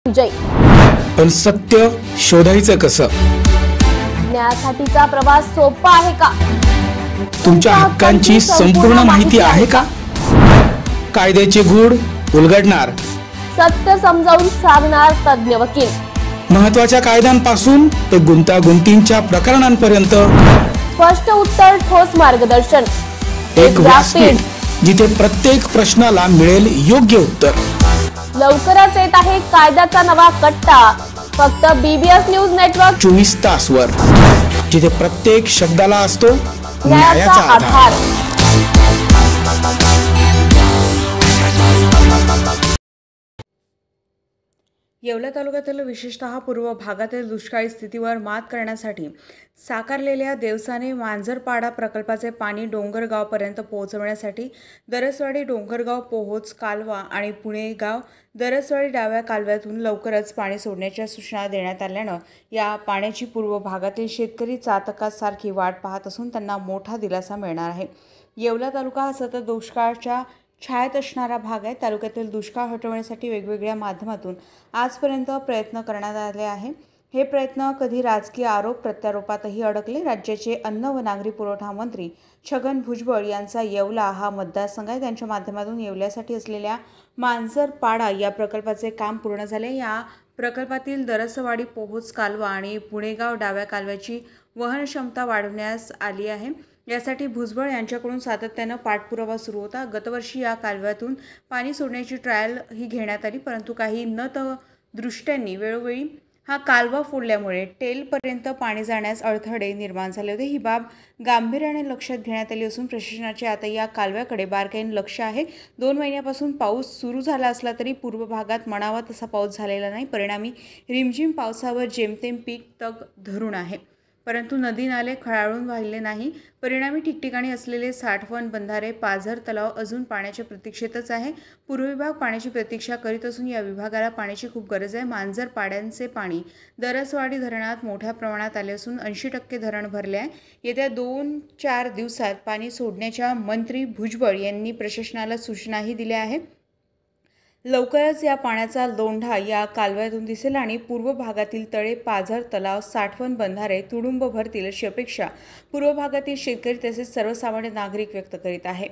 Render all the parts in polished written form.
जय. पण सत्य शोधायचं कसं? न्यायासाठीचा प्रवास सोपा आहे का? तुमच्या हक्कांची संपूर्ण माहिती आहे का? कायद्याचे गूढ उलगडणार, सत्य समजावून सांगणार तज्ञ वकील. महत्त्वाच्या कायद्यांपासून ते गुंतागुंतींच्या प्रकरणांपर्यंत स्पष्ट उत्तर, ठोस मार्गदर्शन. एक व्यासपीठ जिथे प्रत्येक प्रश्नाला मिळेल योग्य उत्तर. लवकरच येत आहे कायद्याचा नवा कट्टा, फक्त BBS न्यूज नेटवर्क 24 तासवर, जिथे प्रत्येक शब्दाला असतो न्यायाचा आधार. येवला तालुक्यातील विशेषतः पूर्व भागातील दुष्काळी स्थितीवर मात करण्यासाठी साकारलेल्या देवसाने मांजरपाडा प्रकल्पाचे पाणी डोंगरगावपर्यंत पोहोचवण्यासाठी दरसवाडी डोंगरगाव पोहोच कालवा आणि पुणेगाव दरसवाडी डाव्या कालव्यातून लवकरच पाणी सोडण्याच्या सूचना देण्यात आल्यानं या पाण्याची पूर्व भागातील शेतकरी चातकासारखी वाट पाहत असून त्यांना मोठा दिलासा मिळणार आहे. येवला तालुका हा सतत दुष्काळाच्या छायेत असणारा भाग आहे. तालुक्यातील दुष्काळ हटवण्यासाठी वेगवेगळ्या माध्यमातून आजपर्यंत प्रयत्न करण्यात आले आहे. हे प्रयत्न कधी राजकीय आरोप प्रत्यारोपातही अडकले. राज्याचे अन्न व नागरी पुरवठा मंत्री छगन भुजबळ यांचा येवला हा मतदारसंघ आहे. त्यांच्या माध्यमातून येवल्यासाठी असलेल्या मांजरपाडा या प्रकल्पाचे काम पूर्ण झाले. या प्रकल्पातील दरसवाडी पोहोच कालवा आणि पुणेगाव डाव्या कालव्याची वहन क्षमता वाढवण्यास आली आहे. यासाठी भुजबळ यांच्याकडून सातत्यानं पाठपुरावा सुरू होता. गतवर्षी या कालव्यातून पाणी सोडण्याची ट्रायल ही घेण्यात आली, परंतु काही दृष्ट्यांनी वेळोवेळी हा कालवा फोडल्यामुळे टेलपर्यंत पाणी जाण्यास अडथळे निर्माण झाले होते. ही बाब गांभीर्याने लक्षात घेण्यात आली असून प्रशासनाचे आता या कालव्याकडे बारकाईने लक्ष आहे. 2 महिन्यापासून पाऊस सुरू झाला असला तरी पूर्व भागात म्हणावा तसा पाऊस झालेला नाही. परिणामी रिमझिम पावसावर जेमतेम पीक तग धरून आहे, परंतु नदी नाले खळाळून वाहिले नाही. परिणामी ठिकठिकाणी असलेले साठवण बंधारे, पाझर तलाव अजून पाण्याच्या प्रतीक्षेतच आहे. पूर्व विभाग पाण्याची प्रतीक्षा करीत असून या विभागाला पाण्याची खूप गरज आहे. मांजरपाड्यांचे पाणी दरसवाडी धरणात मोठ्या प्रमाणात आले असून 80% धरण भरले आहे. येत्या 2-4 दिवसात पाणी सोडण्याच्या मंत्री भुजबळ यांनी प्रशासनाला सूचनाही दिल्या आहेत. लवकरच या पाण्याचा लोंढा या कालव्यातून दिसेल आणि पूर्व भागातील तळे, पाझर तलाव, साठवण बंधारे तुडुंब भरतील अशी अपेक्षा पूर्व भागातील शेतकरी तसेच सर्वसामान्य नागरिक व्यक्त करीत आहे.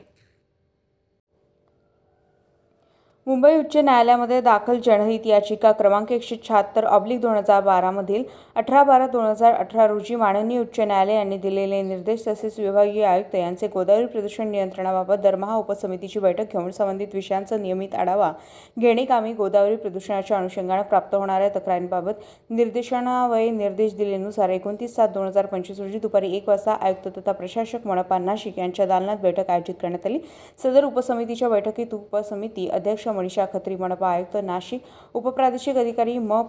मुंबई उच्च न्यायालयामध्ये दाखल जनहित याचिका क्रमांक 176/2012 मधील 18/12/2018 रोजी माननीय उच्च न्यायालय यांनी दिलेले निर्देश तसेच विभागीय आयुक्त यांचे गोदावरी प्रदूषण नियंत्रणाबाबत दरमहा उपसमितीची बैठक घेऊन संबंधित विषयांचा नियमित आढावा घेणे कामी गोदावरी प्रदूषणाच्या अनुषंगाने प्राप्त होणाऱ्या तक्रारींबाबत निर्देशान्वये निर्देश दिल्यानुसार 29/7/2025 रोजी दुपारी 1 वाजता आयुक्त तथा प्रशासक मनपा नाशिक यांच्या दालनात बैठक आयोजित करण्यात आली. सदर उपसमितीच्या बैठकीत उपसमिती अध्यक्ष मनीषा खत्री, मनपा आयुक्त नाशिक, उपप्रादेशिक अधिकारी म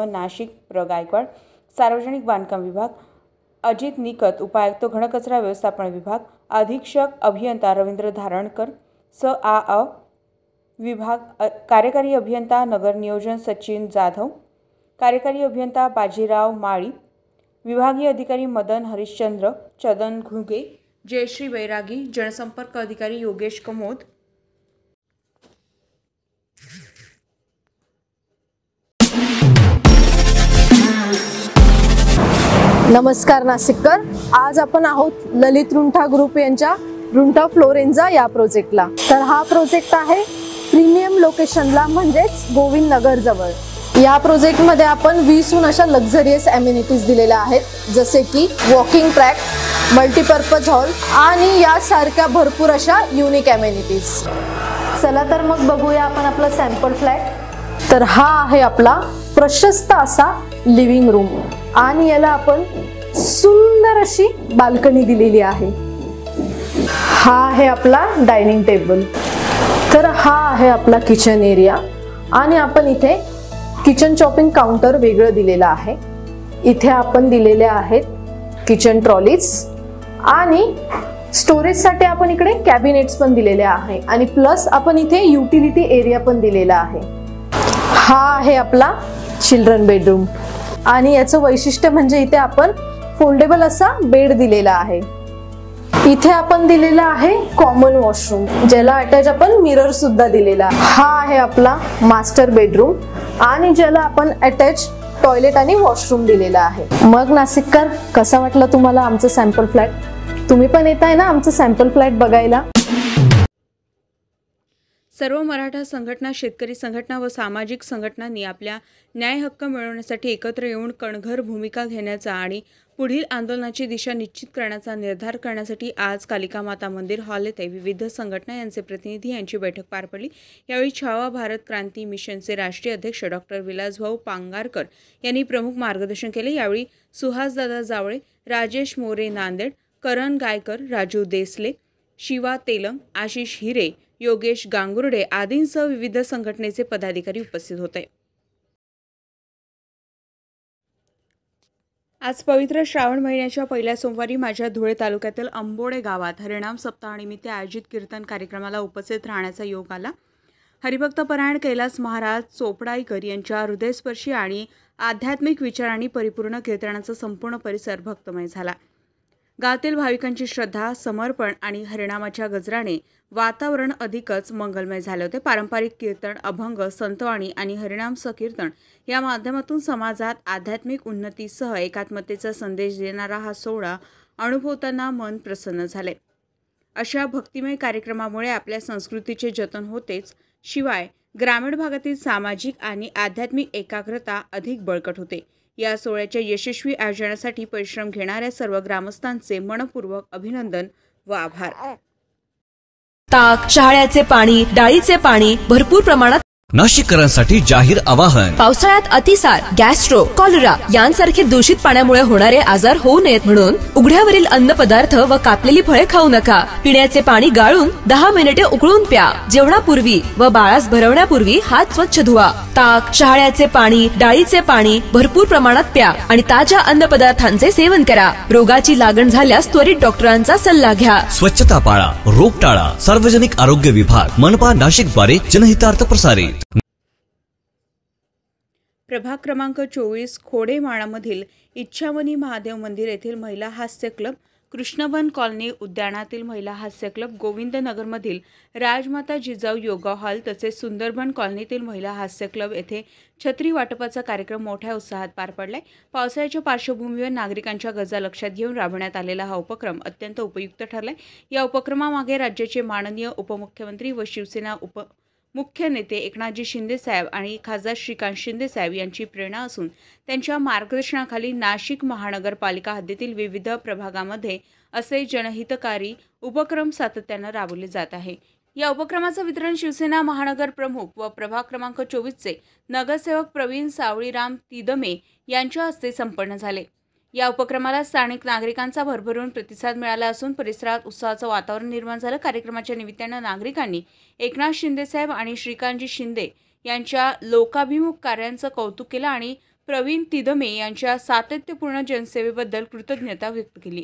नाशिक गायकवाड, सार्वजनिक बांधकाम विभाग अजित निकत, उपायुक्त घनकचरा व्यवस्थापन विभाग, अधीक्षक अभियंता रवींद्र धारणकर, सआअ विभाग कार्यकारी अभियंता नगर नियोजन सचिन जाधव, कार्यकारी अभियंता बाजीराव माळी, विभागीय अधिकारी मदन हरिश्चंद्र चदन घुगे, जयश्री बैरागी, जनसंपर्क अधिकारी योगेश कमोद. नमस्कार नाशिककर. आज आपण आहोत ललित रुंठा ग्रुप यांच्या रुंठा फ्लोरेंजा या प्रोजेक्टला. तर हा प्रोजेक्ट आहे प्रीमियम लोकेशनला, म्हणजेच गोविंद नगर जवळ. या प्रोजेक्टमध्ये आपण 20हून अशा लक्झरियस अम्युनिटीज दिलेल्या आहेत, जसे की वॉकिंग ट्रॅक, मल्टीपर्पज हॉल आणि यासारख्या भरपूर अशा युनिक अम्युनिटीज. चला तर मग बघूया आपण आपला सॅम्पल फ्लॅट. तर हा आहे आपला प्रशस्त असा लिव्हिंग रूम आणि याला आपण सुंदर अशी बाल्कनी दिलेली आहे. हा आहे आपला डायनिंग टेबल. तर हा आहे आपला किचन एरिया आणि आपण इथे किचन चॉपिंग काउंटर वेगळं दिलेलं आहे. इथे आपण दिलेले आहेत किचन ट्रॉलीज आणि स्टोरेजसाठी आपण इकडे कॅबिनेट्स पण दिलेले आहे आणि प्लस आपण इथे युटिलिटी एरिया पण दिलेला आहे. हा आहे आपला चिल्ड्रन बेडरूम आणि याचं वैशिष्ट्य म्हणजे इथे आपण फोल्डेबल असा बेड दिलेला आहे. इथे आपण दिलेला आहे कॉमन वॉशरूम, ज्याला अटॅच आपण मिरर सुद्धा दिलेला आहे. हा आहे आपला मास्टर बेडरूम आणि ज्याला आपण अटॅच टॉयलेट आणि वॉशरूम दिलेला आहे. मग नाशिककर, कसा वाटला तुम्हाला आमचं सॅम्पल फ्लॅट? तुम्ही पण येत आहे ना आमचं सॅम्पल फ्लॅट बघायला? सर्व मराठा संघटना, शेतकरी संघटना व सामाजिक संघटनांनी आपल्या न्याय हक्क मिळवण्यासाठी एकत्र येऊन कणखर भूमिका घेण्याचा आणि पुढील आंदोलनाची दिशा निश्चित करण्याचा निर्धार करण्यासाठी आज कालिका माता मंदिर हॉल येथे विविध संघटना यांचे प्रतिनिधी यांची बैठक पार पडली. यावेळी छावा भारत क्रांती मिशनचे राष्ट्रीय अध्यक्ष डॉक्टर विलासभाऊ पांगारकर यांनी प्रमुख मार्गदर्शन केले. यावेळी सुहासदादा जावळे, राजेश मोरे नांदेड, करण गायकर, राजू देसले, शिवा तेलंग, आशिष हिरे, योगेश गांगुर्डे आदींसह विविध संघटनेचे पदाधिकारी उपस्थित होते. आज पवित्र श्रावण महिन्याच्या पहिल्या सोमवारी माझ्या धुळे तालुक्यातील अंबोडे गावात हरिनाम सप्ताहानिमित्त आयोजित कीर्तन कार्यक्रमाला उपस्थित राहण्याचा योग आला. हरिभक्तपरायण कैलास महाराज चोपडाईकर यांच्या हृदयस्पर्शी आणि आध्यात्मिक विचारांनी परिपूर्ण कीर्तनाचा संपूर्ण परिसर भक्तमय झाला. गावातील भाविकांची श्रद्धा, समर्पण आणि हरिनामाच्या गजराने वातावरण अधिकच मंगलमय झाले होते. पारंपरिक कीर्तन, अभंग, संतवाणी आणि हरिनाम संकीर्तन या माध्यमातून समाजात आध्यात्मिक उन्नतीसह एकात्मतेचा संदेश देणारा हा सोहळा अनुभवताना मन प्रसन्न झाले. अशा भक्तिमय कार्यक्रमामुळे आपल्या संस्कृतीचे जतन होतेच, शिवाय ग्रामीण भागातील सामाजिक आणि आध्यात्मिक एकाग्रता अधिक बळकट होते. या सोहळ्याच्या यशस्वी आयोजनासाठी परिश्रम घेणाऱ्या सर्व ग्रामस्थांचे मनपूर्वक अभिनंदन व आभार. ताक, शहाळ्याचे पाणी, डाळीचे पाणी भरपूर प्रमाणात. नाशिककरांसाठी जाहीर आवाहन. पावसाळ्यात अतिसार, गॅस्ट्रो, कॉलरा यांसारखे दूषित पाण्यामुळे होणारे आजार होऊ नयेत म्हणून उघड्यावरील अन्नपदार्थ व कापलेली फळे खाऊ नका. पिण्याचे पाणी गाळून 10 मिनिटे उकळून प्या. जेवणापूर्वी व बाळास भरवण्यापूर्वी हात स्वच्छ धुवा. ताक, शहाळ्याचे पाणी, डाळीचे पाणी भरपूर प्रमाणात प्या आणि ताज्या अन्नपदार्थांचे सेवन करा. रोगाची लागण झाल्यास त्वरित डॉक्टरांचा सल्ला घ्या. स्वच्छता पाळा, रोग टाळा. सार्वजनिक आरोग्य विभाग, मनपा नाशिक द्वारे जनहितार्थ प्रसारित. प्रभाग क्रमांक 24 खोडेमाळामधील इच्छामणी महादेव मंदिर येथील महिला हास्य क्लब, कृष्णवन कॉलनी उद्यानातील महिला हास्य क्लब, गोविंदनगरमधील राजमाता जिजाऊ योगा हॉल तसेच सुंदरबन कॉलनीतील महिला हास्य क्लब येथे छत्री वाटपाचा कार्यक्रम मोठ्या उत्साहात पार पडलाय. पावसाळ्याच्या पार्श्वभूमीवर नागरिकांच्या गरजा लक्षात घेऊन राबवण्यात आलेला हा उपक्रम अत्यंत उपयुक्त ठरलाय. या उपक्रमामागे राज्याचे माननीय उपमुख्यमंत्री व शिवसेना मुख्य नेते एकनाथजी शिंदे साहेब आणि खासदार श्रीकांत शिंदे साहेब यांची प्रेरणा असून त्यांच्या मार्गदर्शनाखाली नाशिक महानगरपालिका हद्दीतील विविध प्रभागामध्ये असे जनहितकारी उपक्रम सातत्यानं राबवले जात आहे. या उपक्रमाचं वितरण शिवसेना महानगर प्रमुख व प्रभाग क्रमांक 24चे नगरसेवक प्रवीण सावळीराम तिदमे यांच्या हस्ते संपन्न झाले. या उपक्रमाला स्थानिक नागरिकांचा भरभरून प्रतिसाद मिळाला असून परिसरात उत्साहाचं वातावरण निर्माण झालं. कार्यक्रमाच्या निमित्तानं नागरिकांनी एकनाथ शिंदे साहेब आणि श्रीकांतजी शिंदे यांच्या लोकाभिमुख कार्यांचं कौतुक केलं आणि प्रवीण तिदमे यांच्या सातत्यपूर्ण जनसेवेबद्दल कृतज्ञता व्यक्त केली.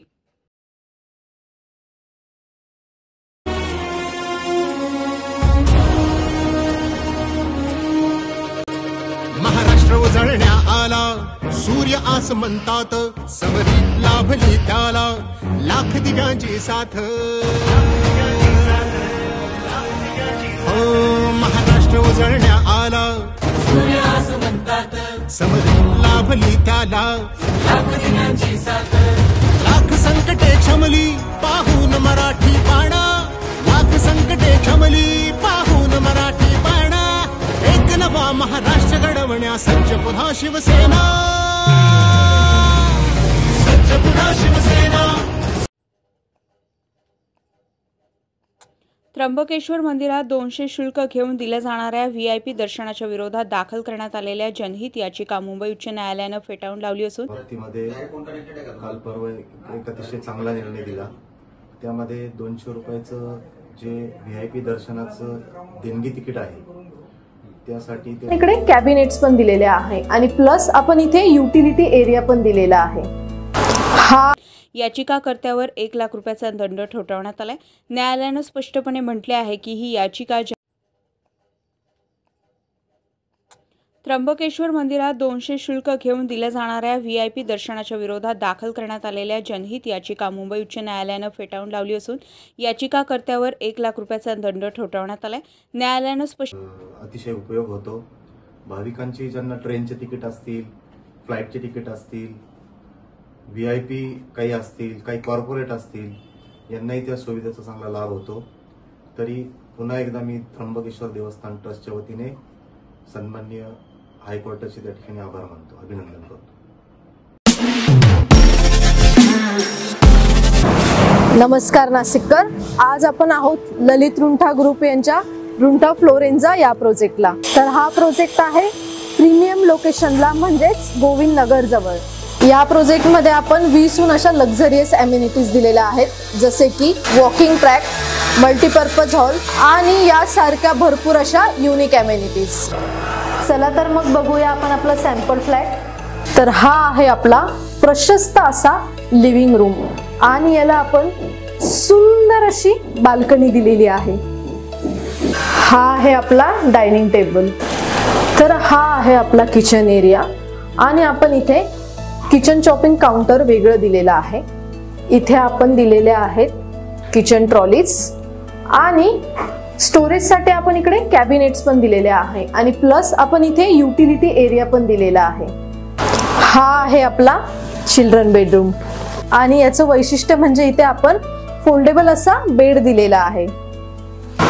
महाराष्ट्र उजळण्या आला, सूर्य आसमंतात समरी लाभली त्याला, लाख दिव्यांची साथ. हो महाराष्ट्र उजळण्या आला, सूर्य आसमंतात समरी लाभली त्याला, लाख दिव्यांची साथ. लाख संकटे क्षमली पाहून मराठी बाणा, लाख संकटे क्षमली पाहून मराठी बाणा. एक नवा महाराष्ट्र घडवण्या सज्ज पुन्हा शिवसेना, सज्ज पुन्हा शिवसेना. त्र्यंबकेश्वर मंदिरात 200 शुल्क घेऊन दिल्या जाणाऱ्या VIP दर्शनाच्या विरोधात दाखल करण्यात आलेल्या जनहित याचिका मुंबई उच्च न्यायालयानं फेटाळून लावली असून काल परवा एक अतिशय चांगला निर्णय दिला. त्यामध्ये 200 रुपयाचं जे VIP दर्शनाचं देणगी तिकीट आहे त्यासाठी इकडे कॅबिनेट्स पण दिलेले आहे आणि प्लस आपण इथे युटिलिटी एरिया पण दिलेला आहे. हा याचिकाकर्त्यावर 1 लाख रुपयाचा दंड ठोठावण्यात आलाय. न्यायालयानं स्पष्टपणे म्हटले आहे की ही याचिका त्र्यंबकेश्वर मंदिरात 200 शुल्क घेऊन दिल्या जाणाऱ्या व्हीआयपी दर्शनाच्या विरोधात दाखल करण्यात आलेल्या जनहित याचिका मुंबई उच्च न्यायालयानं फेटाळून लावली असून याचिकाकर्त्यावर 1 लाख रुपयाचा दंड ठोठावण्यात आलाय. न्यायालयानं स्पष्ट अतिशय उपयोग होतो. भाविकांची ज्यांना ट्रेनचे तिकीट असतील, फ्लाईटचे तिकीट असतील, व्हीआयपी काही असतील, काही कॉर्पोरेट असतील, यांनाही त्या सुविधेचा चांगला लाभ होतो. तरी पुन्हा एकदा मी त्र्यंबकेश्वर देवस्थान ट्रस्टच्या वतीने सन्माननीय हायकोर्टाचे त्या ठिकाणी आभार मानतो, अभिनंदन करतो. नमस्कार नाशिककर. आज आपण आहोत ललित रुंठा ग्रुप यांच्या रुंठा फ्लोरेन्झा या प्रोजेक्टला. तर हा प्रोजेक्ट आहे प्रीमियम लोकेशनला, म्हणजेच गोविंद नगर जवळ. या प्रोजेक्टमध्ये आपण 20हून अशा लक्झरियस अम्युनिटीज दिलेल्या आहेत, जसे की वॉकिंग ट्रॅक, मल्टीपर्पज हॉल आणि यासारख्या भरपूर अशा युनिक अम्युनिटीज. चला तर मग बघूया आपण आपला सॅम्पल फ्लॅट. तर हा आहे आपला प्रशस्त असा लिव्हिंग रूम आणि याला आपण सुंदर अशी बाल्कनी दिलेली आहे. हा आहे आपला डायनिंग टेबल. तर हा आहे आपला किचन एरिया आणि आपण इथे किचन चॉपिंग काउंटर वेगळं दिलेलं आहे. इथे आपण दिलेले आहेत किचन ट्रॉलीज आणि स्टोरेजसाठी आपण इकडे कॅबिनेट्स पण दिलेले आहे आणि प्लस आपण इथे युटिलिटी एरिया पण दिलेला आहे. हा आहे आपला चिल्ड्रन बेडरूम आणि याचं वैशिष्ट्य म्हणजे इथे आपण फोल्डेबल असा बेड दिलेला आहे.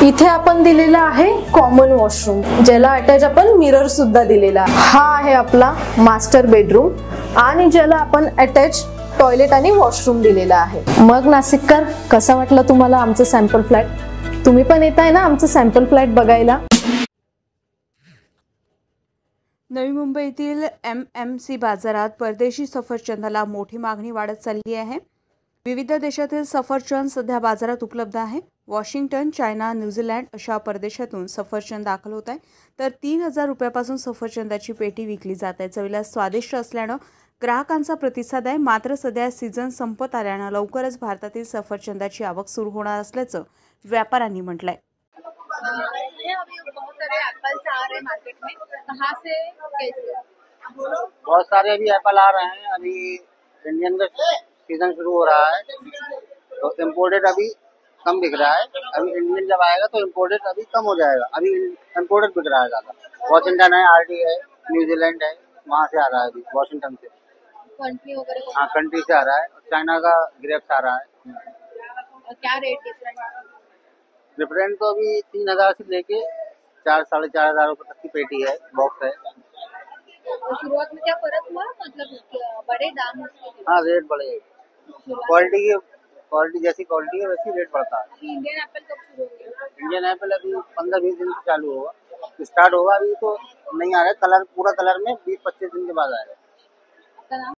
इथे आपण दिलेला आहे कॉमन वॉशरूम, ज्याला अटॅच आपण मिरर सुद्धा दिलेला आहे. हा आहे आपला मास्टर बेडरूम आणि ज्याला आपण अटॅच टॉयलेट आणि वॉशरूम दिलेला आहे. मग नाशिककर, कसा वाटला तुम्हाला आमचं सॅम्पल फ्लॅट? तुम्ही पण येत आहे ना आमचं सॅम्पल फ्लॅट बघायला? नवी मुंबईतील MMC बाजारात परदेशी सफरचंदाला मोठी मागणी वाढत चालली आहे. विविध देशातील सफरचंद सध्या बाजारात उपलब्ध आहे. वॉशिंग्टन, चायना, न्यूझीलंड अशा परदेशातून सफरचंद दाखल होत आहे. तर 3000 रुपयापासून सफरचंदाची पेटी विकली जात आहे. चवीला स्वादिष्ट असल्यानं ग्राहकांचा प्रतिसाद आहे. मात्र सध्या सीझन संपत आल्यानं लवकरच भारतातील सफरचंदाची आवक सुरू होणार असल्याचं व्यापाऱ्यांनी म्हटलंय. बहुत सारे अभी एप्पल आ रहे हैं. अभी इंडियन का सीजन शुरू हो रहा है तो इम्पोर्टेड अभी कम बिक रहा है. अभी इंडियन जब आएगा तो इम्पोर्टेड अभी कम हो जाएगा. अभी इम्पोर्टेड बिक रहा है ज़्यादा. वॉशिंगटन है, RD है, न्यूजीलैंड है, वहाँ से आ रहा है. अभी वॉशिंगटन से कंट्री वगैरह, हाँ कंट्री से आ रहा है. चाइना का ग्रेप्स आ रहा है. क्या रेट डिफरेंट? डिफरेंट तो अभी 3000 से लेके 4-4.5 रुपए तक की पेटी है, बॉक्स है. तो शुरुआत में क्या फर्क हुआ, मतलब बड़े दाम उसके? हाँ रेट बढ़े. क्वालिटी जैसी क्वालिटी है वैसी रेट बढ़ता है. अभी इंडियन एप्पल कब शुरू होगा? इंडियन एप्पल अभी 15-20 दिन से चालू होगा, स्टार्ट होगा. अभी तो नहीं आ रहा है कलर, पूरा कलर में 20-25 दिन के बाद आएगा. आपका नाम?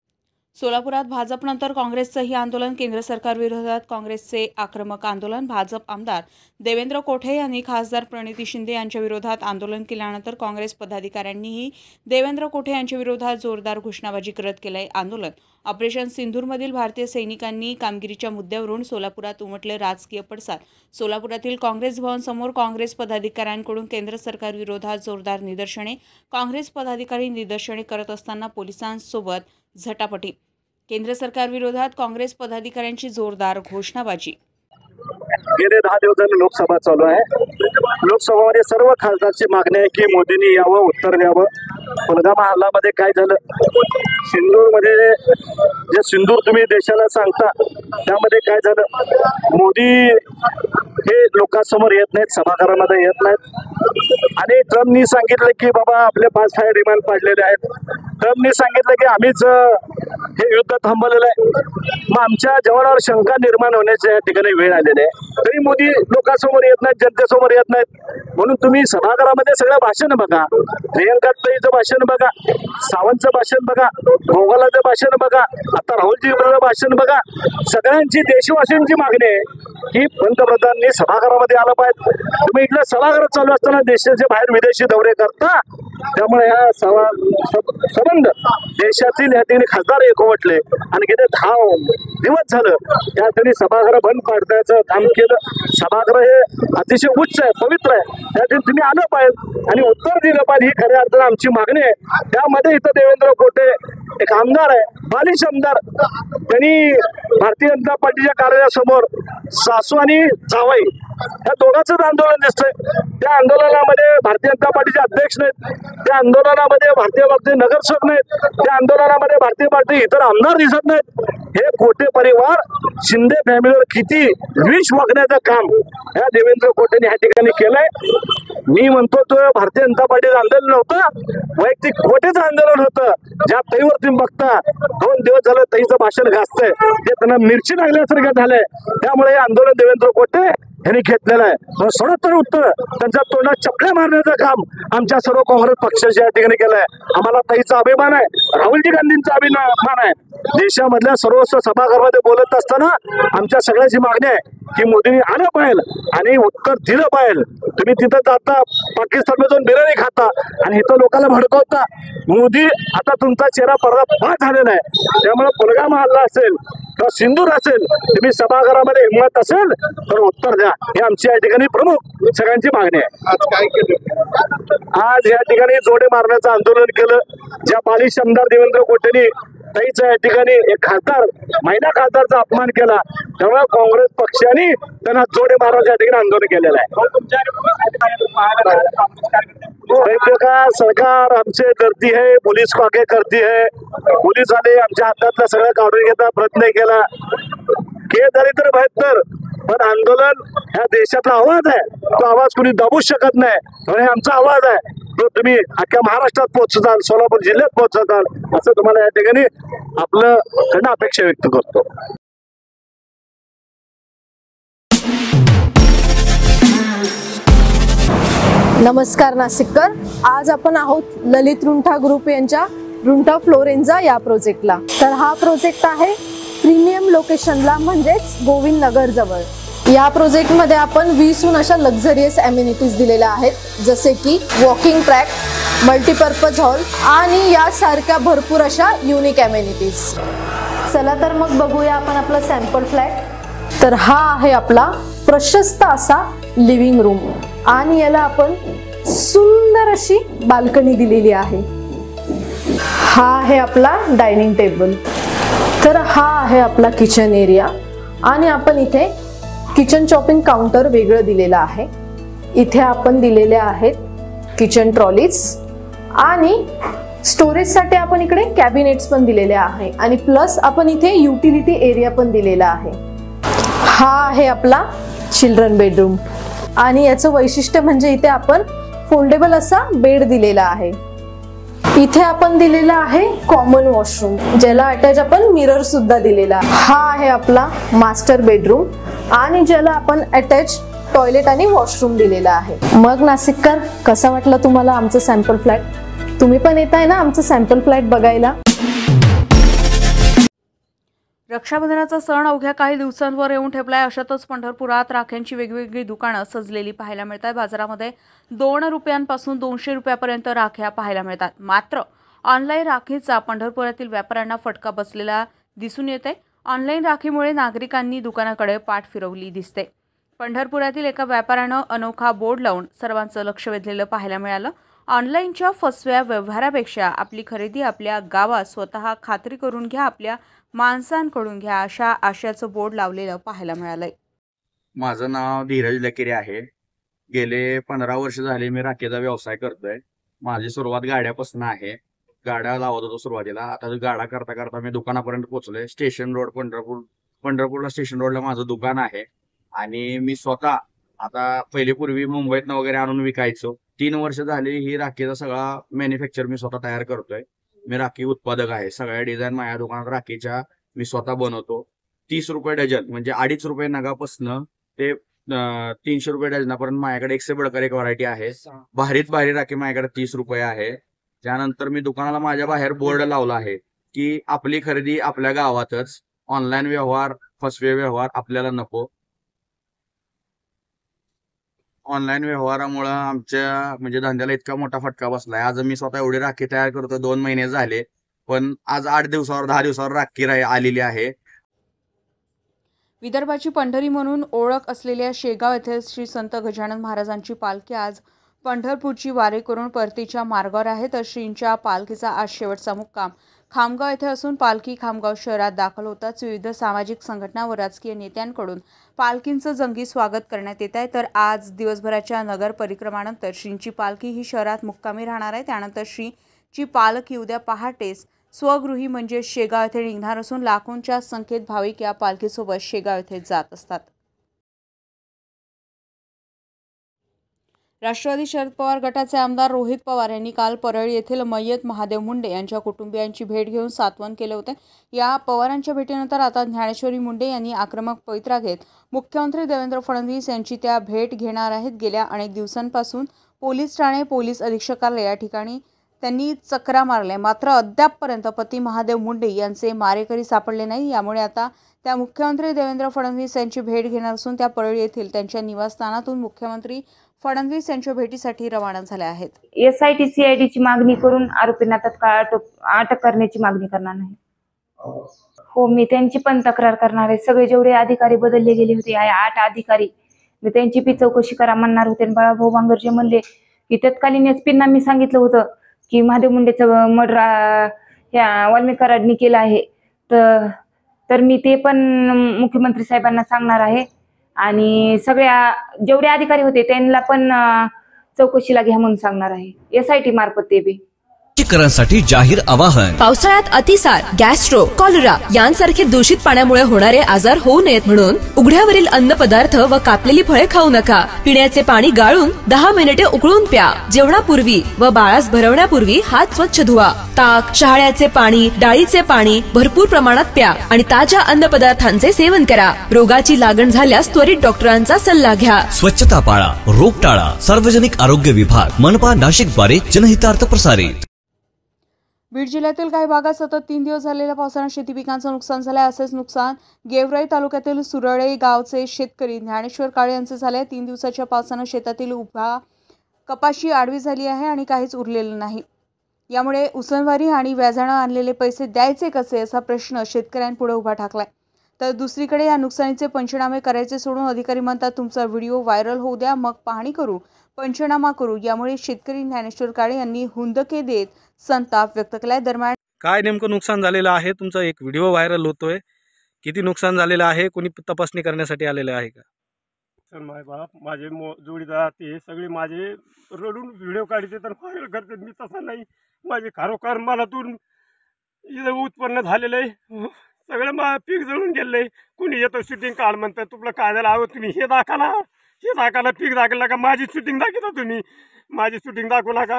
सोलापुरात भाजपनंतर काँग्रेसचंही आंदोलन. केंद्र सरकारविरोधात काँग्रेसचे आक्रमक आंदोलन. भाजप आमदार देवेंद्र कोठे यांनी खासदार प्रणिती शिंदे यांच्या विरोधात आंदोलन केल्यानंतर काँग्रेस पदाधिकाऱ्यांनीही देवेंद्र कोठे यांच्या विरोधात जोरदार घोषणाबाजी करत केलंय आंदोलन. ऑपरेशन सिंधूरमधील भारतीय सैनिकांनी कामगिरीच्या मुद्द्यावरून सोलापुरात उमटले राजकीय पडसाद. सोलापुरातील काँग्रेस भवन समोर काँग्रेस पदाधिकाऱ्यांकडून केंद्र सरकारविरोधात जोरदार निदर्शने. काँग्रेस पदाधिकारी निदर्शने करत असताना पोलिसांसोबत झटापटी. केंद्र सरकारविरोधात काँग्रेस पदाधिकाऱ्यांची जोरदार घोषणाबाजी. गेले 10 दिवस झाले लोकसभा चालू आहे. लोकसभामध्ये सर्व खासदारची मागणी आहे की मोदींनी यावं, उत्तर द्यावं. पुलगामा हल्ल्यामध्ये काय झालं, सिंदूरमध्ये जे सिंदूर तुम्ही देशाला सांगता त्यामध्ये काय झालं, मोदी हे लोकांसमोर येत नाहीत, सभागृहामध्ये येत नाहीत. आणि ट्रम्पनी सांगितलं की बाबा आपले 5 फायर डिमांड पाडलेले आहेत. ट्रम्पनी सांगितलं की आम्हीच हे युद्ध थांबवलेलं आहे. मग आमच्या जवळावर शंका निर्माण होण्याच्या या ठिकाणी वेळ आलेली आहे. तरी मोदी लोकांसमोर येत नाहीत, जनतेसमोर येत नाहीत. म्हणून तुम्ही सभागृहामध्ये सगळं भाषण बघा, प्रियंकाताईचं भाषण बघा, सावंतचं भाषण बघा, गोगालाचं भाषण बघा, आता राहुलजीचं भाषण बघा. सगळ्यांची देशवासीयांची मागणी आहे की पंतप्रधानांनी सभागृहामध्ये आलं पाहिजे. तुम्ही इकडे सभागृह चालू असताना देशाचे बाहेर विदेशी दौरे करता. त्यामुळे हा संबंध देशातील या ठिकाणी खासदार एकवटले आणि गेले 10 दिवस झालं त्या ठिकाणी सभागृह बंद पाडण्याचं काम केलं. सभागृह हे अतिशय उच्च आहे, पवित्र आहे. त्या ठिकाणी तुम्ही आलं पाहिजे आणि उत्तर दिलं पाहिजे. ही खऱ्या अर्थानं आमची मागणी कोण आहे, त्यामध्ये इथं देवेंद्र कोटे एक आमदार आहे, बालिश आमदार. त्यांनी भारतीय जनता पार्टीच्या कार्यालयासमोर सासू आणि जावई या दोघांच आंदोलन दिसतंय. त्या आंदोलनामध्ये भारतीय जनता पार्टीचे अध्यक्ष नाहीत, त्या आंदोलनामध्ये भारतीय पार्टी नगरसेवक नाहीत, त्या आंदोलनामध्ये भारतीय पार्टी इतर आमदार दिसत नाहीत. हे कोटे परिवार शिंदे फॅमिलीवर किती विष वागण्याचं काम या देवेंद्र कोटेने या ठिकाणी केलंय. मी म्हणतो तो भारतीय जनता पार्टीचं आंदोलन नव्हतं, वैयक्तिक कोटेचं आंदोलन होतं. ज्या ताईवर तुम्ही बघता 2 दिवस झालं ताईचं भाषण गाजतंय, ते त्यांना मिरची लागल्यासारखं झालंय. त्यामुळे हे आंदोलन देवेंद्र कोटे यांनी घेतलेलं आहे. सोडतर उत्तर त्यांच्या तोंडात चपल्या मारण्याचं काम आमच्या सर्व काँग्रेस पक्षाच्या या ठिकाणी केलंय. आम्हाला ताईचा अभिमान आहे, राहुलजी गांधींचा अभिमान आहे. देशामधल्या सर्वस्व सभागृहामध्ये बोलत असताना आमच्या सगळ्याची मागणी आहे की मोदींनी आलं पाहिजे आणि उत्तर दिलं पाहिजे. तुम्ही तिथं जाता पाकिस्तानमध्ये जाऊन बिर्याणी खाता आणि इथं लोकांना भडकवता. मोदी आता तुमचा चेहरा पडदा बाद झालेला आहे. त्यामुळे पुलगाम हल्ला असेल किंवा सिंदूर असेल, तुम्ही सभागृहामध्ये हिंमत असेल तर उत्तर द्या. ही आमची या ठिकाणी प्रमुख सगळ्यांची मागणी आहे. आज काय केलं? आज या ठिकाणी जोडे मारण्याचं आंदोलन केलं. ज्या बालिश आमदार देवेंद्र कोटेंनी ताईचा या ठिकाणी एक खासदार महिला खासदारचा अपमान केला, त्यामुळे काँग्रेस पक्षाने त्यांना जोडे मारण्याच्या ठिकाणी आंदोलन केलेलं आहे. सरकार हमसे डरती है, पुलिस को आगे करती है. पोलिसांनी आमच्या हातातलं सगळं काढून घेता प्रयत्न केला. झाली तर बेहतर, पण आंदोलन ह्या देशातला आवाज आहे, तो आवाज कोणी दाबू शकत नाही. आणि आमचा आवाज आहे तो तुम्ही अख्ख्या महाराष्ट्रात पोहोचताल, सोलापूर जिल्ह्यात पोहोचताल, असं तुम्हाला या ठिकाणी आपलं कडनं अपेक्षा व्यक्त करतो. नमस्कार नाशिककर. आज आपण आहोत ललित रुंठा ग्रुप यांच्या रुंठा फ्लोरेन्झा या प्रोजेक्टला. तर हा प्रोजेक्ट आहे प्रीमियम लोकेशनला, म्हणजेच गोविंद नगर जवळ. या प्रोजेक्टमध्ये आपण 20हून अशा लक्झरियस ॲम्युनिटीज दिलेल्या आहेत, जसे की वॉकिंग ट्रॅक, मल्टीपर्पज हॉल आणि यासारख्या भरपूर अशा युनिक ॲम्युनिटीज. चला तर मग बघूया आपण आपला सॅम्पल फ्लॅट. तर हा आहे आपला प्रशस्त असा लिव्हिंग रूम आणि याला आपण सुंदर अशी बाल्कनी दिलेली आहे. हा आहे आपला डायनिंग टेबल. तर हा आहे आपला किचन एरिया आणि आपण इथे किचन चॉपिंग काउंटर वेगळं दिलेलं आहे. इथे आपण दिलेले आहेत किचन ट्रॉलीज आणि स्टोरेजसाठी आपण इकडे कॅबिनेट्स पण दिलेले आहे आणि प्लस आपण इथे युटिलिटी एरिया पण दिलेला आहे. हा आहे आपला चिल्ड्रन बेडरूम आणि याचं वैशिष्ट्य म्हणजे इथे आपण फोल्डेबल असा बेड दिलेला आहे. इथे आपण दिलेला आहे कॉमन वॉशरूम, ज्याला अटॅच आपण मिरर सुद्धा दिलेला आहे. हा आहे आपला मास्टर बेडरूम आणि ज्याला आपण अटॅच टॉयलेट आणि वॉशरूम दिलेला आहे. मग नाशिककर, कसा वाटला तुम्हाला आमचं सॅम्पल फ्लॅट? तुम्ही पण येताय ना आमचं सॅम्पल फ्लॅट बघायला? रक्षाबंधनाचा सण अवघ्या काही दिवसांवर येऊन ठेपलाय. अशातच पंढरपुरात राख्यांची वेगवेगळी दुकानं सजलेली पाहायला मिळतात. बाजारामध्ये 2 रुपयांपासून 200 रुपयापर्यंत राख्या पाहायला मिळतात. मात्र ऑनलाईन राखीचा पंढरपुरातील व्यापाऱ्यांना फटका बसलेला दिसून येते. ऑनलाईन राखीमुळे नागरिकांनी दुकानाकडे पाठ फिरवली दिसते. पंढरपुरातील एका व्यापाऱ्यानं अनोखा बोर्ड लावून सर्वांचं लक्ष वेधलेलं पाहायला मिळालं. ऑनलाईनच्या फसव्या व्यवहारापेक्षा आपली खरेदी आपल्या गावात स्वतः खात्री करून घ्या, आपल्या माणसांकडून घ्या, अशा आशयाचं बोर्ड लावलेलं पाहायला मिळालंय. माझं नाव धीरज लकेरे आहे. गेले 15 वर्ष झाले मी राखेचा व्यवसाय करतोय. माझी सुरुवात गाड्यापासून आहे. गाड्या लावत होतो सुरुवातीला. आता गाडा करता करता मी दुकानापर्यंत पोहोचलोय. स्टेशन रोड पंढरपूरला स्टेशन रोडला माझं दुकान आहे आणि मी स्वतः आता पूर्वी मुंबईतनं वगैरे आणून विकायचो. 3 वर्ष झाली ही राखीचा सगळा मॅन्युफॅक्चर मी स्वतः तयार करतोय. मी राखी उत्पादक आहे. सगळ्या डिझाईन माझ्या दुकानात राखीच्या मी स्वतः बनवतो. 30 रुपये डझन म्हणजे 2.5 रुपये नगापासनं ते 300 रुपये डझनापर्यंत माझ्याकडे 100 बडकर एक व्हरायटी आहे. भारीत भारी राखी माझ्याकडे 30 रुपये आहे. त्यानंतर मी दुकानाला माझ्या बाहेर बोर्ड लावला आहे की आपली खरेदी आपल्या गावातच, ऑनलाईन व्यवहार, फसवे व्यवहार आपल्याला नको. ऑनलाईन व्यवहारामुळे आमच्या म्हणजे धंद्याला इतका मोठा फटका बसलाय. आज मी स्वतः एवढी राखी तयार करतो, 2 महिने झाले, पण आज 8 दिवसावर 10 दिवसावर राखी आलेली आहे. विदर्भाची पंढरी म्हणून ओळख असलेल्या शेगाव येथे श्री संत गजानन महाराजांची पालखी आज पंढरपूरची वारी करून परतीच्या मार्गावर आहे. तर श्रींच्या पालखीचा आज शेवटचा मुक्काम खामगाव येथे असून पालखी खामगाव शहरात दाखल होताच विविध सामाजिक संघटना व राजकीय नेत्यांकडून पालखींचं जंगी स्वागत करण्यात येत आहे. तर आज दिवसभराच्या नगर परिक्रमानंतर श्रींची पालखी ही शहरात मुक्कामी राहणार आहे. त्यानंतर श्रींची पालखी उद्या पहाटेस स्वगृही म्हणजे शेगाव येथे निघणार असून लाखोंच्या संख्येत भाविक या पालखीसोबत शेगाव येथे जात असतात. राष्ट्रवादी शरद पवार गटाचे आमदार रोहित पवार यांनी काल परळी येथील मय्यत महादेव मुंडे यांच्या कुटुंबियांची भेट घेऊन सांत्वन केले होते. या पवारांच्या भेटीनंतर आता ज्ञानेश्वरी मुंडे यांनी आक्रमक पवित्रा घेत मुख्यमंत्री देवेंद्र फडणवीस यांची त्या भेट घेणार आहेत. गेल्या अनेक दिवसांपासून पोलीस ठाणे पोलीस अधीक्षकाला या ठिकाणी त्यांनी चकरा मारल्या, मात्र अद्यापपर्यंत पती महादेव मुंडे यांचे मारेकरी सापडले नाही. यामुळे आता त्या मुख्यमंत्री देवेंद्र फडणवीस यांची भेट घेणार असून त्या परळी येथील त्यांच्या निवासस्थानातून मुख्यमंत्री फडणवीस यांच्या भेटीसाठी रवाना झाल्या आहेत. SIT CIDची मागणी करून आरोपींना तत्काळ अटक करण्याची मागणी करणार नाही. हो, मी त्यांची पण तक्रार करणार आहे. सगळे जेवढे अधिकारी बदलले गेले होते 8 अधिकारी, मी त्यांची बी चौकशी करा म्हणणार होते. बाळाभाऊ बांगरजे म्हणले की तत्कालीन SP मी सांगितलं होतं की महादेव मुंडेचं मर्डर ह्या वाल्मिक कराडनी केलं आहे. तर मी ते पण मुख्यमंत्री साहेबांना सांगणार आहे आणि सगळ्या जेवढे अधिकारी होते त्यांना पण चौकशीला घ्या म्हणून सांगणार आहे. SIT मार्फत ते बी. करांसाठी जाहीर आवाहन. पावसाळ्यात अतिसार, गॅस्ट्रो, कॉलरा यांसारखे दूषित पाण्यामुळे होणारे आजार होऊ नयेत म्हणून उघड्यावरील अन्नपदार्थ व कापलेली फळे खाऊ नका. पिण्याचे पाणी गाळून 10 मिनिटे उकळून प्या. जेवणापूर्वी व बाळास भरवण्यापूर्वी हात स्वच्छ धुवा. ताक, शहाळ्याचे पाणी, डाळीचे पाणी भरपूर प्रमाणात प्या आणि ताज्या अन्नपदार्थांचे सेवन करा. रोगाची लागण झाल्यास त्वरित डॉक्टरांचा सल्ला घ्या. स्वच्छता पाळा, रोग टाळा. सार्वजनिक आरोग्य विभाग, मनपा नाशिक द्वारे जनहितार्थ प्रसारित. बीड जिल्ह्यातील काही भागात सतत 3 दिवस झालेल्या पावसाने शेती पिकांचं नुकसान झालं आहे. असेच नुकसान गेवराई तालुक्यातील सुरळे गावचे शेतकरी ज्ञानेश्वर काळे यांचे झाले. 3 दिवसाच्या पावसानं शेतातील उभा कपाशी आडवी झाली आहे आणि काहीच उरलेलं नाही. यामुळे उसनवारी आणि व्याजानं आणलेले पैसे द्यायचे कसे असा प्रश्न शेतकऱ्यांपुढे उभा ठाकलाय. तर दुसरीकडे या नुकसानीचे पंचनामे करायचे सोडून अधिकारी म्हणतात तुमचा व्हिडिओ व्हायरल होऊ द्या, मग पाहणी करू, पंचनामा करू. यामुळे शेतकरी ज्ञानेश्वर काळे यांनी हुंदके देत संताप व्यक्त केलाय. दरम्यान काय नेमकं नुकसान झालेलं आहे? तुमचा एक व्हिडिओ व्हायरल होतोय. किती नुकसान झालेलं आहे? कोणी तपासणी करण्यासाठी आलेलं आहे का? तर माय बाप, माझे जोडीदार ते सगळे माझे रडून व्हिडिओ काढते तर व्हायरल करते. मी तसा नाही. माझे खरोखर मनातून इथं उत्पन्न झालेलं आहे. सगळं पीक जळून गेलंय. कुणी येतो शूटिंग काढ म्हणतात. तुला काय झालं? आहो तुम्ही हे दाखला पीक दाखवला का? माझी शूटिंग दाखवता तुम्ही. माझी शूटिंग दाखवला का?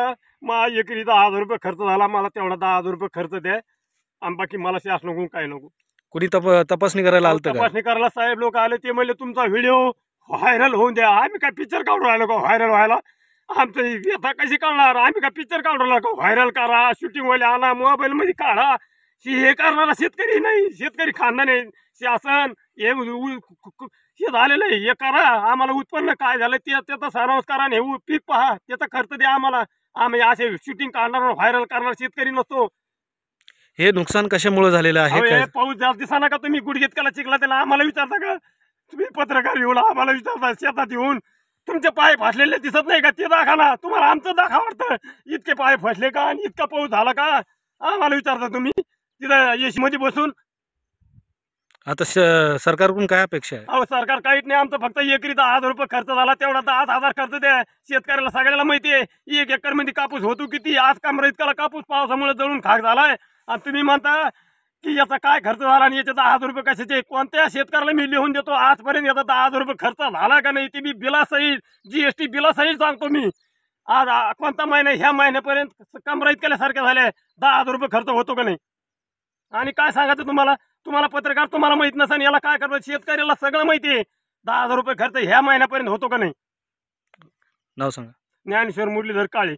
एकरी 10,000 रुपये खर्च झाला. मला तेवढा 10,000 रुपये खर्च द्या आणि बाकी मला शास नको, काय नको. कुणी तपासणी करायला आलं? तपासणी करायला साहेब लोक आले. ते म्हणले तुमचा व्हिडिओ व्हायरल होऊन द्या. आम्ही काय पिक्चर काढून राहिलो का व्हायरल व्हायला? आमचं व्यथा कशी काढणार? आम्ही काय पिक्चर काढून राहिलो का? व्हायरल करा, शूटिंग वाले आणा, मोबाईल मध्ये काढा. हे करणारा शेतकरी नाही, शेतकरी खानदान आहे. शासन हे झालेलं आहे. हे करा, आम्हाला उत्पन्न काय झालं त्याचा सारांश करा. हे पीक पहा, त्याचा खर्च द्या आम्हाला. आम्ही असे शूटिंग काढणार व्हायरल करणार शेतकरी नसतो. हे नुकसान कशामुळे झालेलं आहे? पाऊस जास्त दिसा का तुम्ही गुडघेत केला चिखला त्याला आम्हाला विचारता का? तुम्ही पत्रकार येऊन आम्हाला विचारता शेतात येऊन तुमचे पाय फसलेले दिसत नाही का? ते दाखवा. तुम्हाला आमचं दाखवा वाटतं. इतके पाय फसले का आणि इतका पाऊस झाला का आम्हाला विचारता तुम्ही तिथं एसी मध्ये बसून? आता सरकारकडून काय अपेक्षा आहे? अहो सरकार काहीच नाही. आमचं फक्त एकरी 10,000 रुपये खर्च झाला. तेवढा 10,000 खर्च द्या. शेतकऱ्याला सगळ्याला माहिती आहे 1 एकर मध्ये कापूस होतो किती. आज कमरा इतका कापूस पावसामुळे जळून खाक झालाय आणि तुम्ही म्हणता की याचा काय खर्च झाला आणि याचे 10,000 रुपये कशाचे? कोणत्या शेतकऱ्याला मी लिहून देतो आजपर्यंत याचा 10,000 रुपये खर्च झाला का नाही ते मी बिलासहित GST बिलासहित सांगतो. मी आज कोणता महिना ह्या महिन्यापर्यंत कमरा इतक्यासारख्या झाल्या 10,000 रुपये खर्च होतो का नाही? आणि काय सांगायचं तुम्हाला पत्रकार तुम्हाला माहित नसेल याला काय करायचं? शेतकऱ्याला सगळं माहिती आहे 10,000 रुपये खर्च ह्या महिन्यापर्यंत होतो का नाही? नाव सांगा. ज्ञानेश्वर मुरलीधर काळे.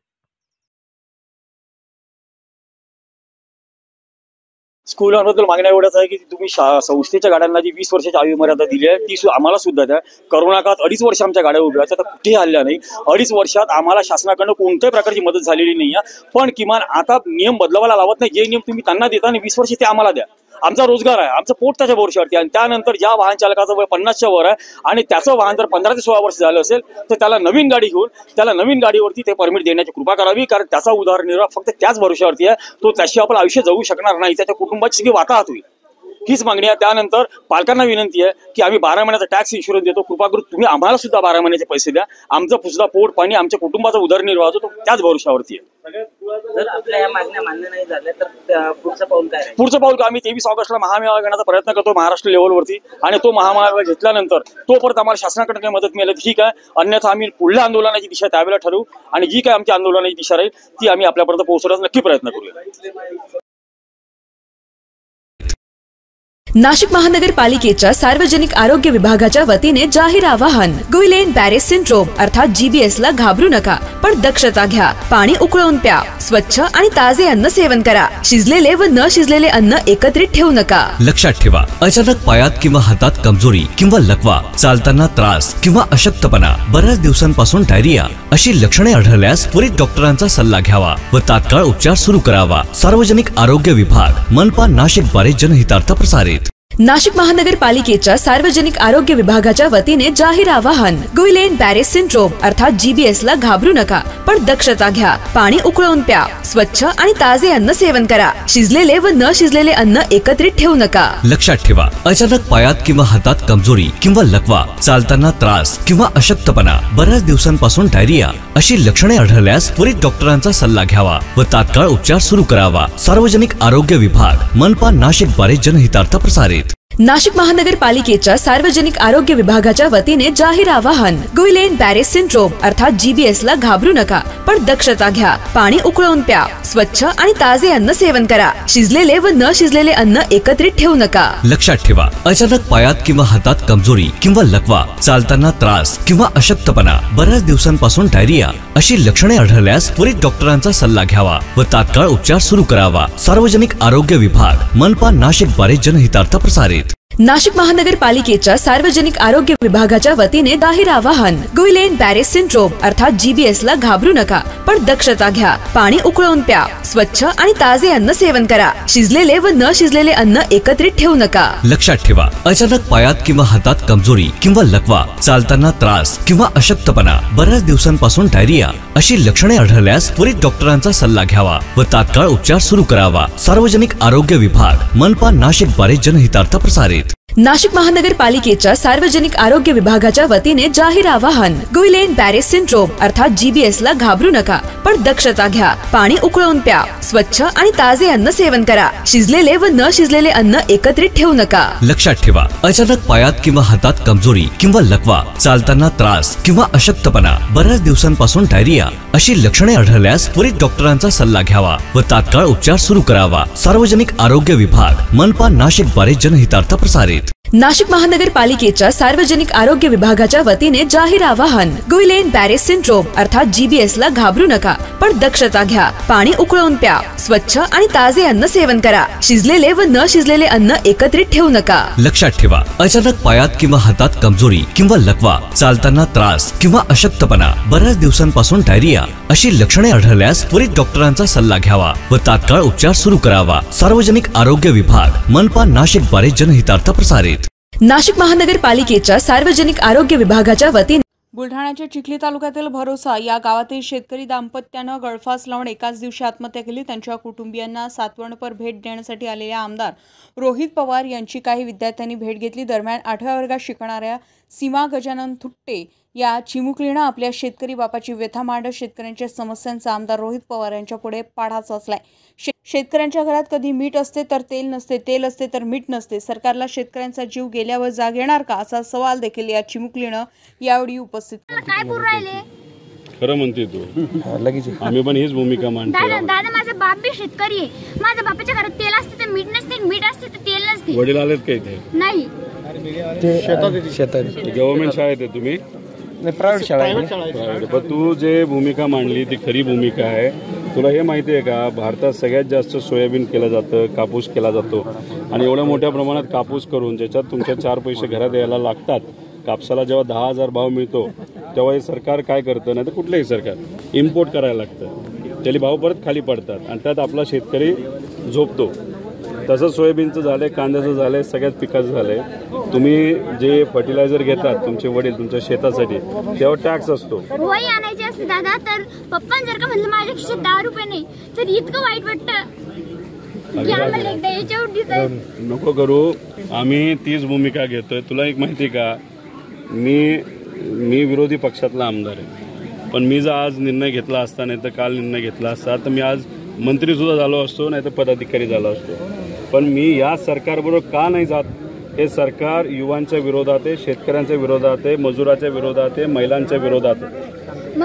स्कूलांबद्दल मागण्या एवढ्याच आहे की तुम्ही संस्थेच्या गाड्यांना जी 20 वर्षाची आयु मर्यादा दिली आहे ती आम्हाला सुद्धा द्या. करोना काळात 2.5 वर्ष आमच्या गाड्या उभ्या आहेत, आता कुठेही हल्ल्या नाही. 2.5 वर्षात आम्हाला शासनाकडनं कोणत्याही प्रकारची मदत झालेली नाही आहे. पण किमान आता नियम बदलावायला लावत नाही. जे नियम तुम्ही त्यांना देता आणि 20 वर्ष ते आम्हाला द्या. आमचा रोजगार आहे, आमचं पोट त्याच्या भरोश्यावरती आहे. आणि त्यानंतर ज्या वाहन चालकाचं वय 50च्या वर आहे आणि त्याचं वाहन जर 15 ते 16 वर्ष झालं असेल तर त्याला नवीन गाडी घेऊन त्याला नवीन गाडीवरती ते परमिट देण्याची कृपा करावी, कारण त्याचा उदरनिर्वाह फक्त त्याच भरोश्यावरती आहे. तो त्याशिवाय आपलं आयुष्य जगू शकणार नाही, त्याच्या कुटुंबाची सगळी वाताहत होईल. हीच मागणी आहे. त्यानंतर पालकांना विनंती आहे की आम्ही 12 महिन्याचा टॅक्स इन्शुरन्स देतो, कृपा करून तुम्ही आम्हाला सुद्धा 12 महिन्याचे पैसे द्या. आमचं सुद्धा पोट पाणी आमच्या कुटुंबाचा उदरनिर्वाह होतो त्याच भरोश्यावरती आहे. जर आपल्या या मागण्या मान्य नाही झाल्या तर पुढचं पाऊल काय आहे? पुढचं पाऊल का आम्ही 23 ऑगस्टला महामेळावा घेण्याचा प्रयत्न करतो महाराष्ट्र लेव्हलवरती, आणि तो महामेळावा घेतल्यानंतर तोपर्यंत आम्हाला शासनाकडे काही मदत मिळाली ठीक आहे, अन्यथा आम्ही पुढल्या आंदोलनाची दिशा त्यावेळेला ठरवू आणि जी काय आमची आंदोलनाची दिशा राहील ती आम्ही आपल्यापर्यंत पोहोचवण्याचा नक्की प्रयत्न करूया. नाशिक महानगरपालिकेच्या सार्वजनिक आरोग्य विभागाच्या वतीने जाहीर आवाहन. गुइलेन बॅरे सिंड्रोम अर्थात GBS ला घाबरू नका, पण दक्षता घ्या. पाणी उकळून प्या. स्वच्छ आणि ताजे अन्न सेवन करा. शिजलेले व न शिजलेले अन्न एकत्रित ठेवू नका. लक्षात ठेवा, अचानक पायात किंवा हातात कमजोरी किंवा लकवा, चालताना त्रास किंवा अशक्तपणा, बऱ्याच दिवसांपासून डायरिया अशी लक्षणे आढळल्यास त्वरित डॉक्टरांचा सल्ला घ्यावा व तात्काळ उपचार सुरू करावा. सार्वजनिक आरोग्य विभाग मनपा नाशिक द्वारे जनहितार्थ प्रसारित. नाशिक महानगरपालिकेच्या सार्वजनिक आरोग्य विभागाच्या वतीने जाहीर आवाहन. गुइलेन बॅरे सिंड्रोम अर्थात GBS ला घाबरू नका, पण दक्षता घ्या. पाणी उकळून प्या. स्वच्छ आणि ताजे अन्न सेवन करा. शिजलेले व न शिजलेले अन्न एकत्रित ठेवू नका. लक्षात ठेवा, अचानक पायात किंवा हातात कमजोरी किंवा लकवा, चालताना त्रास किंवा अशक्तपणा, बऱ्याच दिवसांपासून डायरिया अशी लक्षणे आढळल्यास त्वरित डॉक्टरांचा सल्ला घ्यावा व तात्काळ उपचार सुरू करावा. सार्वजनिक आरोग्य विभाग मनपा नाशिक द्वारे जनहितार्थ प्रसारित. नाशिक महानगरपालिकेच्या सार्वजनिक आरोग्य विभागाच्या वतीने जाहीर आवाहन. गुइलेन बॅरे सिंड्रोम अर्थात GBS ला घाबरू नका, पण दक्षता घ्या. पाणी उकळून प्या. स्वच्छ आणि ताजे अन्न सेवन करा. शिजलेले व न शिजलेले अन्न एकत्रित ठेवू नका. लक्षात ठेवा, अचानक पायात किंवा हातात कमजोरी किंवा लकवा, चालताना त्रास किंवा अशक्तपणा, बऱ्याच दिवसांपासून डायरिया अशी लक्षणे आढळल्यास त्वरित डॉक्टरांचा सल्ला घ्यावा व तात्काळ उपचार सुरू करावा. सार्वजनिक आरोग्य विभाग मनपा नाशिक द्वारे जनहितार्थ प्रसारित. नाशिक महानगरपालिकेच्या सार्वजनिक आरोग्य विभागाच्या वतीने जाहीर आवाहन. गुइलेन बॅरे सिंड्रोम अर्थात GBS ला घाबरू नका, पण दक्षता घ्या. पाणी उकळून प्या. स्वच्छ आणि ताजे अन्न सेवन करा. शिजलेले व न शिजलेले अन्न एकत्रित ठेवू नका. लक्षात ठेवा, अचानक पायात किंवा हातात कमजोरी किंवा लकवा, चालताना त्रास किंवा अशक्तपणा, बऱ्याच दिवसांपासून डायरिया अशी लक्षणे आढळल्यास त्वरित डॉक्टरांचा सल्ला घ्यावा व तात्काळ उपचार सुरू करावा. सार्वजनिक आरोग्य विभाग मनपा नाशिक द्वारे जनहितार्थ प्रसारित. नाशिक महानगरपालिकेच्या सार्वजनिक आरोग्य विभागाच्या वतीने जाहीर आवाहन. गुइलेन बॅरे सिंड्रोम अर्थात GBS ला घाबरू नका, पण दक्षता घ्या. पाणी उकळून प्या. स्वच्छ आणि ताजे अन्न सेवन करा. शिजलेले व न शिजलेले अन्न एकत्रित ठेवू नका. लक्षात ठेवा, अचानक पायात किंवा हातात कमजोरी किंवा लकवा, चालताना त्रास किंवा अशक्तपणा, बऱ्याच दिवसांपासून डायरिया अशी लक्षणे आढळल्यास त्वरित डॉक्टरांचा सल्ला घ्यावा व तात्काळ उपचार सुरू करावा. सार्वजनिक आरोग्य विभाग मनपा नाशिक द्वारे जनहितार्थ प्रसारित. नाशिक महानगरपालिकेच्या सार्वजनिक आरोग्य विभागाच्या वतीने जाहीर आवाहन. गुइलेन बॅरे सिंड्रोम अर्थात GBS ला घाबरू नका, पण दक्षता घ्या. पाणी उकळून प्या. स्वच्छ आणि ताजे अन्न सेवन करा. शिजलेले व न शिजलेले अन्न एकत्रित ठेवू नका. लक्षात ठेवा, अचानक पायात किंवा हातात कमजोरी किंवा लकवा, चालताना त्रास किंवा अशक्तपणा, बऱ्याच दिवसांपासून डायरिया अशी लक्षणे आढळल्यास त्वरित डॉक्टरांचा सल्ला घ्यावा व तात्काळ उपचार सुरू करावा. सार्वजनिक आरोग्य विभाग मनपा नाशिक द्वारे जनहितार्थ प्रसारित. नाशिक महानगरपालिकेच्या सार्वजनिक आरोग्य विभागाच्या वतीने बुलढाण्याच्या चिखली तालुक्यातील भरोसा या गावातील शेतकरी दाम्पत्यानं गळफास लावून एकाच दिवशी आत्महत्या केली. त्यांच्या कुटुंबियांना सातवणपर भेट देण्यासाठी आलेल्या आमदार रोहित पवार यांची काही विद्यार्थ्यांनी भेट घेतली. दरम्यान 8व्या वर्गात शिकणाऱ्या सीमा गजानन थुट्टे या चिमुकलीनं आपल्या शेतकरी बापाची व्यथा मांडत शेतकऱ्यांच्या समस्यांचा आमदार रोहित पवार यांच्या पुढे पाढा चोचलाय. शेतकऱ्यांच्या घरात कधी मीठ असते तर तेल नसते, तेल असते तर मीठ नसते. सरकारला शेतकऱ्यांचा जीव गेल्यावर जाग येणार का, असा सवाल देखील या चिमुकलीनं यावेळी उपस्थित केला. खरं म्हणते तू लगेच आम्ही पण हीच भूमिका मांडतो. दादा माझा बाप बी शेतकरी आहे. माझ्या बापाच्या घरात तेल असते तर मीठ नसते, मीठ असते तर तेल नसते. वडील आलेत का इथे? नाही, शेतात. गव्हर्नमेंट शाळेत आहे तुम्ही? प्रायव्हेट शाळा आहे. पण तू जे भूमिका मांडली ती खरी भूमिका आहे. तुला हे माहिती आहे का, भारतात सगळ्यात जास्त सोयाबीन केलं जातं, कापूस केला जातो, आणि एवढ्या मोठ्या प्रमाणात कापूस करून ज्याच्यात तुमच्या 4 पैसे घरात यायला लागतात. कापसाला जेव्हा 10,000 भाव मिळतो तेव्हा हे सरकार काय करतं, नाही तर कुठलंही सरकार इम्पोर्ट करायला लागतं. त्याला भाव परत खाली पडतात आणि त्यात आपला शेतकरी झोपतो. तसं सोयाबीनचं झालंय, कांद्याचं झालंय, सगळ्याच पिकाचं झालंय. तुम्ही जे फर्टिलायझर घेतात तुमचे वडील तुमच्या शेतासाठी त्यावर टॅक्स असतो. वही आणायची असते दादा, तर पप्पा जर का म्हणलं माझ्या खिशात 10 रुपये नाही तर इतकं वाईट वाटतं की आम्हाला एकदा याच्यावर डिसाईड नको करू. आम्ही तीच भूमिका घेतोय. तुला एक माहिती का, मी विरोधी पक्षातला आमदार आहे, पण मी जर आज निर्णय घेतला असता नाही तर काल निर्णय घेतला असता तर मी आज मंत्री सुद्धा झालो असतो, नाही तर पदाधिकारी झालो असतो. पण मी या सरकारबरोबर का नाही जात? हे सरकार युवांच्या विरोधात आहे, शेतकऱ्यांच्या विरोधात आहे, मजुराच्या विरोधात आहे, महिलांच्या विरोधात आहे.